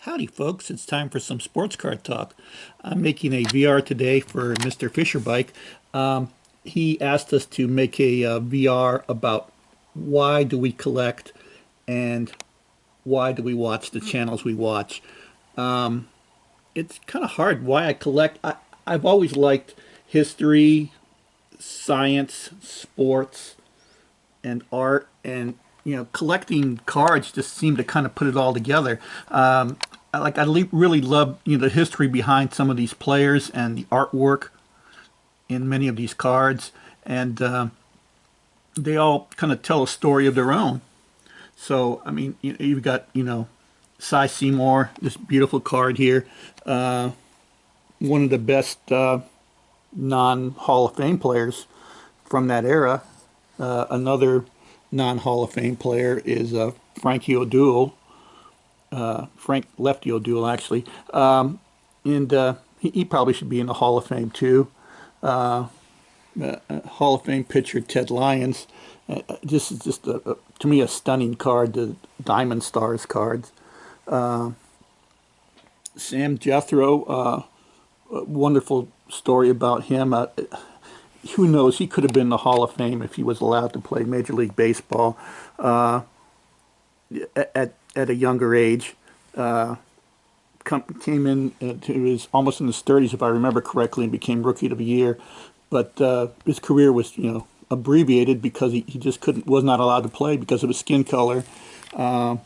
Howdy, folks. It's time for some sports card talk. I'm making a VR today for Mr. Fisherbike. He asked us to make a VR about why do we collect and why do we watch the channels we watch. It's kind of hard why I collect. I've always liked history, science, sports, and art, and collecting cards just seemed to kind of put it all together. Really love the history behind some of these players and the artwork in many of these cards, and they all kind of tell a story of their own. So I mean, you've got Cy Seymour, this beautiful card here, one of the best non Hall of Fame players from that era. Another non Hall of Fame player is Frankie O'Doul, Frank Lefty O'Doul, actually. And he probably should be in the Hall of Fame, too. Hall of Fame pitcher Ted Lyons. This is just, to me, a stunning card, the Diamond Stars cards. Sam Jethro, a wonderful story about him. Who knows? He could have been in the Hall of Fame if he was allowed to play Major League Baseball at a younger age. Came in to his almost in his 30s, if I remember correctly, and became Rookie of the Year. But his career was, abbreviated because he just was not allowed to play because of his skin color. But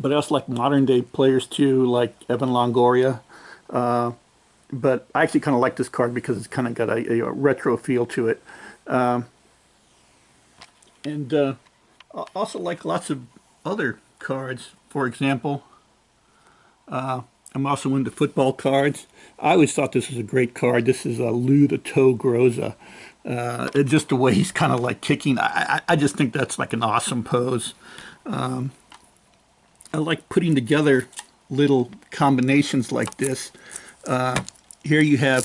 I also like modern day players too, like Evan Longoria. But I actually kind of like this card because it's kind of got a retro feel to it. And I also like lots of other cards. For example, I'm also into football cards. I always thought this was a great card. This is Lou the Toe Groza. Just the way he's kind of like kicking. I just think that's like an awesome pose. I like putting together little combinations like this. Here you have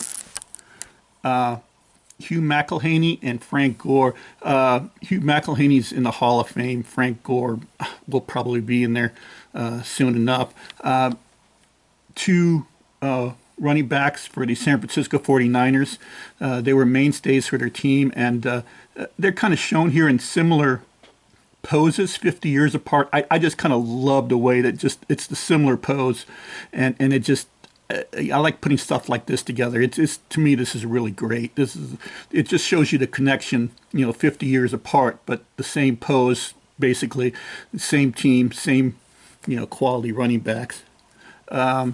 Hugh McElhaney and Frank Gore. Hugh McElhaney's in the Hall of Fame. Frank Gore will probably be in there soon enough. Two running backs for the San Francisco 49ers. They were mainstays for their team, and they're kind of shown here in similar poses 50 years apart. I just kind of love the way that it's the similar pose, and it just I like putting stuff like this together. It's to me this is really great. It just shows you the connection, 50 years apart, but the same pose basically, same team, same quality running backs. I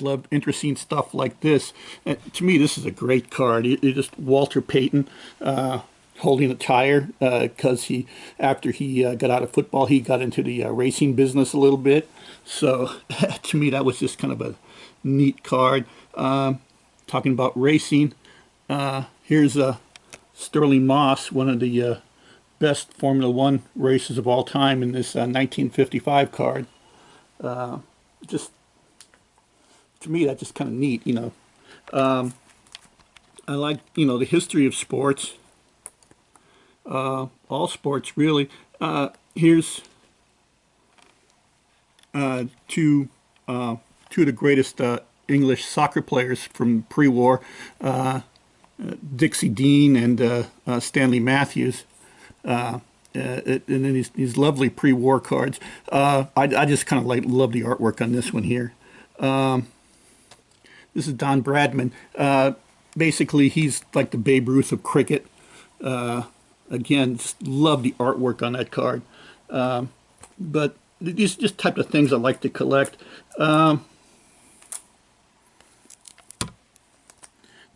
love interesting stuff like this. And to me, this is a great card. It just Walter Payton holding a tire because after he got out of football, he got into the racing business a little bit. So to me, that was just kind of a neat card. Talking about racing, here's Sterling Moss, one of the best Formula One races of all time, in this 1955 card. Just to me, that's just kind of neat. I like the history of sports, all sports really. Here's two two of the greatest English soccer players from pre-war, Dixie Dean and Stanley Matthews. And then these lovely pre-war cards. I just kind of love the artwork on this one here. This is Don Bradman. Basically, he's like the Babe Ruth of cricket. Again, just love the artwork on that card. But these just type of things I like to collect.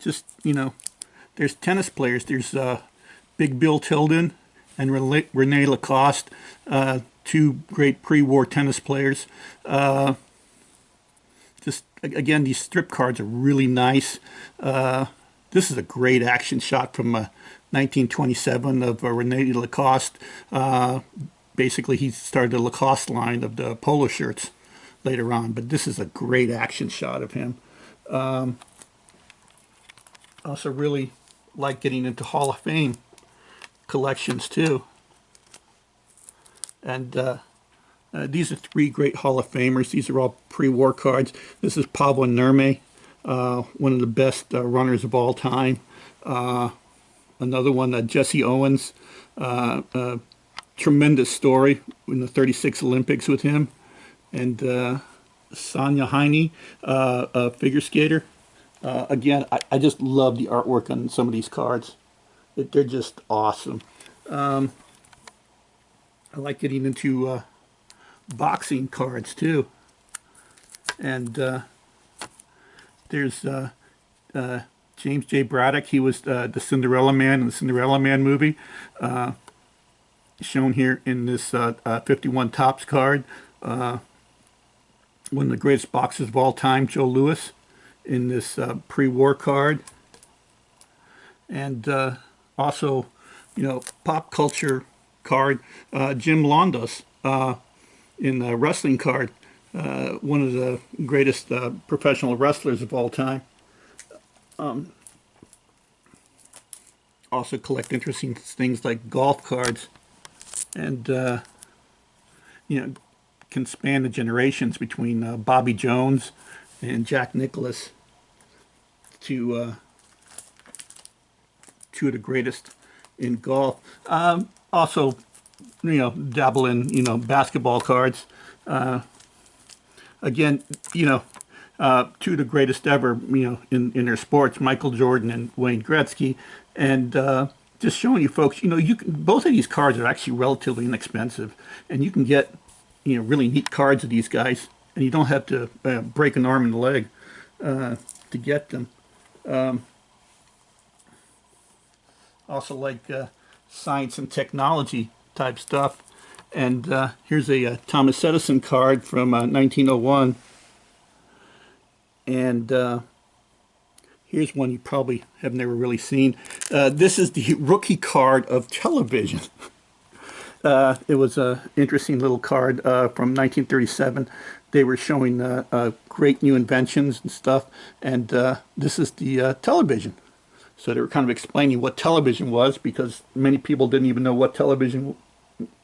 Just, there's tennis players. There's Big Bill Tilden and Rene Lacoste, two great pre-war tennis players. Just, again, these strip cards are really nice. This is a great action shot from 1927 of Rene Lacoste. Basically, he started the Lacoste line of the polo shirts later on, but this is a great action shot of him. Also really like getting into Hall of Fame collections too. And These are three great Hall of Famers. These are all pre-war cards. This is Pablo Nerme, one of the best runners of all time. Another one, Jesse Owens, tremendous story in the 36 Olympics with him. And Sonia Heine, a figure skater. Again, I just love the artwork on some of these cards. They're just awesome. I like getting into boxing cards too. And there's James J. Braddock. He was the Cinderella Man in the Cinderella Man movie. Shown here in this 51 Topps card. One of the greatest boxers of all time, Joe Louis, in this pre-war card. And also, pop culture card, Jim Londos in the wrestling card, one of the greatest professional wrestlers of all time. Also collect interesting things like golf cards, and can span the generations between Bobby Jones and Jack Nicklaus to two of the greatest in golf. Also, dabble in basketball cards. Again, two of the greatest ever, in their sports, Michael Jordan and Wayne Gretzky. And just showing you folks, both of these cards are actually relatively inexpensive, and you can get, really neat cards of these guys, and you don't have to break an arm and a leg to get them. Also like science and technology type stuff. And here's a Thomas Edison card from 1901. And here's one you probably have never really seen. This is the rookie card of television. It was an interesting little card from 1937. They were showing great new inventions and stuff. And this is the television. So they were kind of explaining what television was, because many people didn't even know what television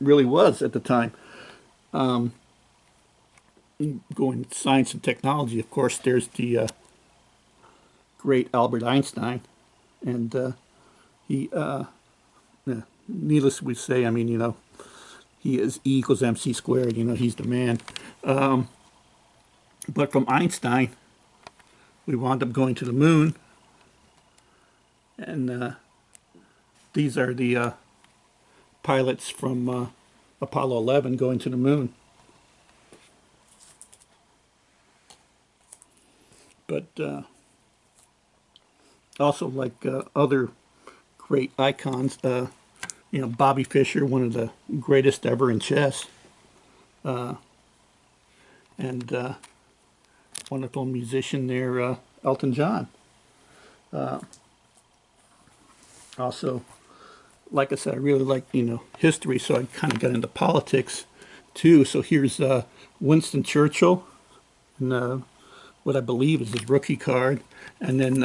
really was at the time. Going science and technology, of course, there's the great Albert Einstein. And he, needless to say, he is E equals MC squared. He's the man. But from Einstein, we wound up going to the moon. And these are the pilots from Apollo 11 going to the moon. But also like other great icons, Bobby Fischer, one of the greatest ever in chess. And wonderful musician there, Elton John. Also, like I said, I really like, history, so I kind of got into politics, too. So here's Winston Churchill, and what I believe is his rookie card. And then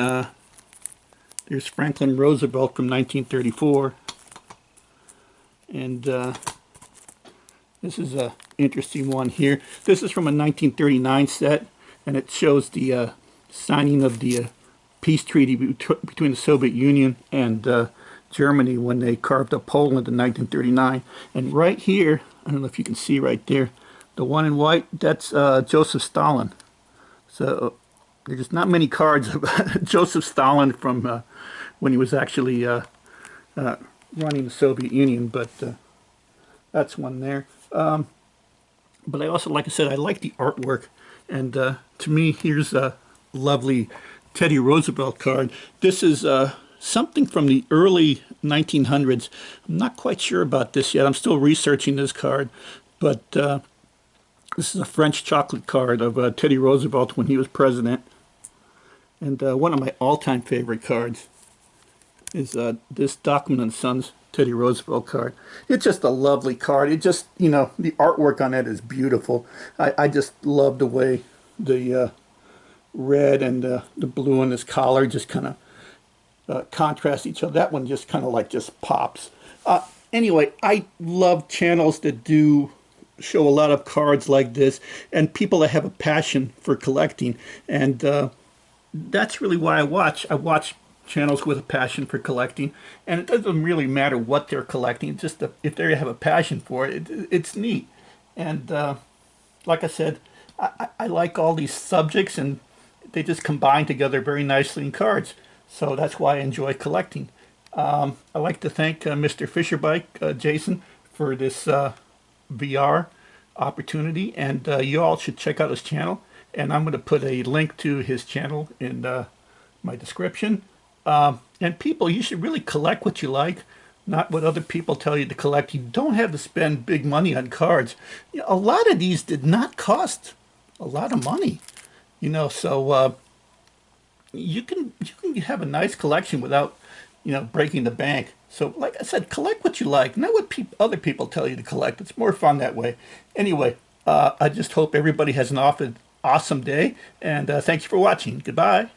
there's Franklin Roosevelt from 1934. And this is an interesting one here. This is from a 1939 set, and it shows the signing of the peace treaty between the Soviet Union and Germany when they carved up Poland in 1939. And right here, I don't know if you can see right there, the one in white, that's Joseph Stalin. So there's not many cards of Joseph Stalin from when he was actually running the Soviet Union, but that's one there. But I also, like I said, I like the artwork. And to me, here's a lovely Teddy Roosevelt card. This is something from the early 1900s. I'm not quite sure about this yet. I'm still researching this card. But this is a French chocolate card of Teddy Roosevelt when he was president. And one of my all-time favorite cards is this Document & Sons Teddy Roosevelt card. It's just a lovely card. It just, the artwork on it is beautiful. I just love the way the red and the blue on his collar just kind of contrast each other. That one just kind of just pops. Anyway, I love channels that do show a lot of cards like this and people that have a passion for collecting. And that's really why I watch. I watch channels with a passion for collecting, and it doesn't really matter what they're collecting. Just if they have a passion for it, it's neat. And like I said, I like all these subjects, and they just combine together very nicely in cards. So that's why I enjoy collecting. I'd like to thank Mr. Fisherbike, Jason, for this VR opportunity, and you all should check out his channel. And I'm going to put a link to his channel in my description. And people, you should really collect what you like, not what other people tell you to collect. You don't have to spend big money on cards. You know, a lot of these did not cost a lot of money, so you can have a nice collection without, breaking the bank. So, like I said, collect what you like, not what other people tell you to collect. It's more fun that way. Anyway, I just hope everybody has an awesome day, and thank you for watching. Goodbye.